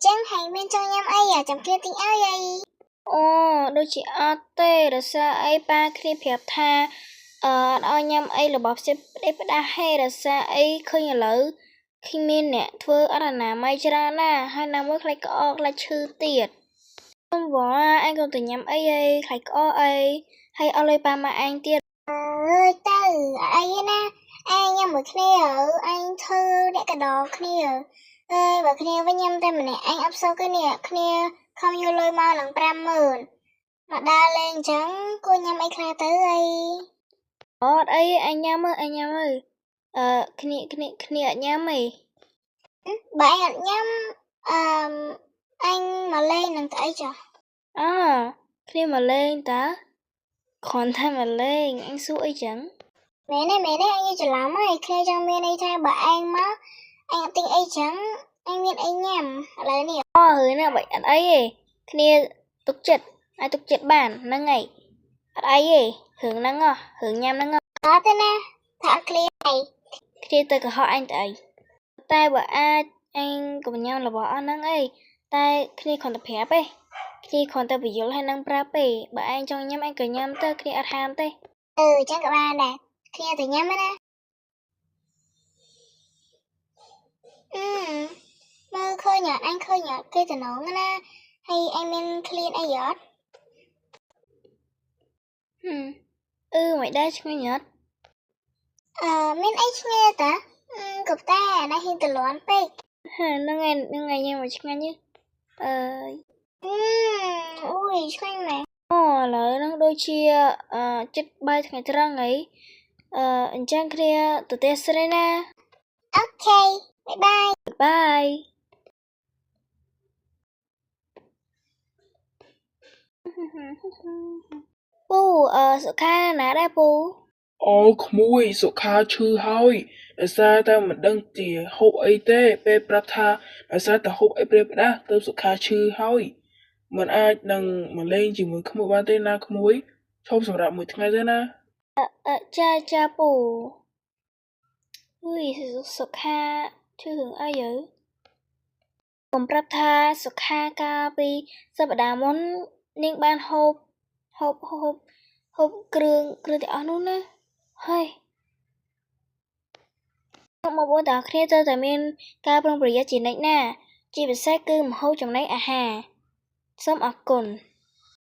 ចឹងហើយមានចង់ញ៉ាំអីចាំគ្នាទិញឲ្យអីអូដូចជាអត់ទេដោយសារអីប៉ាគ្នាប្រាប់ថាអត់ឲ្យញ៉ាំអីរបស់ផ្សេងផ្ដាស់ហេដោយសារអីឃើញឥឡូវឃើញមានអ្នកធ្វើអត់អនាម័យច្រើនណាស់ហើយណាមួយខ្លាចក្អកខ្លាចឈឺទៀតខ្ញុំវល់អញក៏ទៅញ៉ាំអីខ្លាចក្អកអីហើយអត់លុយប៉ាម៉ាក់អញទៀតអើយទៅអីណាអញញ៉ាំមួយគ្នាអញធ្វើអ្នកកដោគ្នាអើយបើគ្នាវិញញ៉ាំតែម្នាក់អញអត់សូវគឺនេះគ្នាខំយកលុយមកនឹង50000មកដើរលេងអញ្ចឹងគួរញ៉ាំអីខ្លះទៅអីអត់អីអញញ៉ាំមើលគ្នាអត់ញ៉ាំអីបើអញអត់ញ៉ាំអញមកលេងនឹងទៅអីចុះគ្នាមកលេងតើគ្រាន់តែមកលេងអញសួរអីចឹងមែនទេអញច្រឡំហើយគ្នាចង់មានអីថាបើឯងមកអញអត់ទិញអីចឹងអញមានអីញ៉ាំឥឡូវនេះហើយណាបើអត់អីទេគ្នាទុកចិត្តឲ្យទុកចិត្តបានហ្នឹងហើយអត់អីទេរឿងហ្នឹងរឿងញ៉ាំហ្នឹងអត់ទេណាថាអត់គ្នាទៅកុហកអញទៅអីតែបើអាចអញក៏ញ៉ាំរបស់អស់ហ្នឹងអីតែគ្នាគ្រាន់តែប្រាប់ទេគ្នាគ្រាន់តែបញ្យល់ហើយនឹងប្រាប់ទេបើឯងចង់ញ៉ាំឯងក៏ញ៉ាំទៅគ្នាអត់ហាមទេចឹងក៏បានដែរគ្នាទៅញ៉ាំណាមើលឃើញអញឃើញគេតំណងណាហើយឯងមានឃ្លានអីអត់មិនដែរឆ្ងាញ់អត់មានអីឆ្ងាញ់តាក៏តែអានេះហ៊ានតលន់ពេកហ្នឹងឯងញ៉ាំមកឆ្ងាញ់អូយឆ្ងាញ់ណាស់ឥឡូវហ្នឹងដូចជាចិត្តបាយថ្ងៃត្រង់អីអញ្ចឹងគ្នាទៅផ្ទះស្រីណាអូខេបាយពូសុខាណាដែរពូអូក្មួយសុខាឈឺហើយដោយសារតែមិនដឹងជាហូបអីទេពេលប្រាប់ថាដោយសារតែហូបអីព្រាយផ្ដាស់ទើបសុខាឈឺហើយមិនអាចនឹងមកលេងជាមួយក្មួយបានទេណាក្មួយឈប់សម្រាប់មួយថ្ងៃទេណាចាពូសុខាឈឺរឿងអីខ្ញុំប្រាប់ថាសុខាកាលពីសប្តាហ៍មុននាងបានហូបគ្រឿងទាំងអស់នោះណាហើយមកបងតាគ្នាត្រូវតែមានការប្រុងប្រយ័ត្នជានិច្ចណាជាពិសេសគឺម្ហូបចំណីអាហារសូមអរគុណ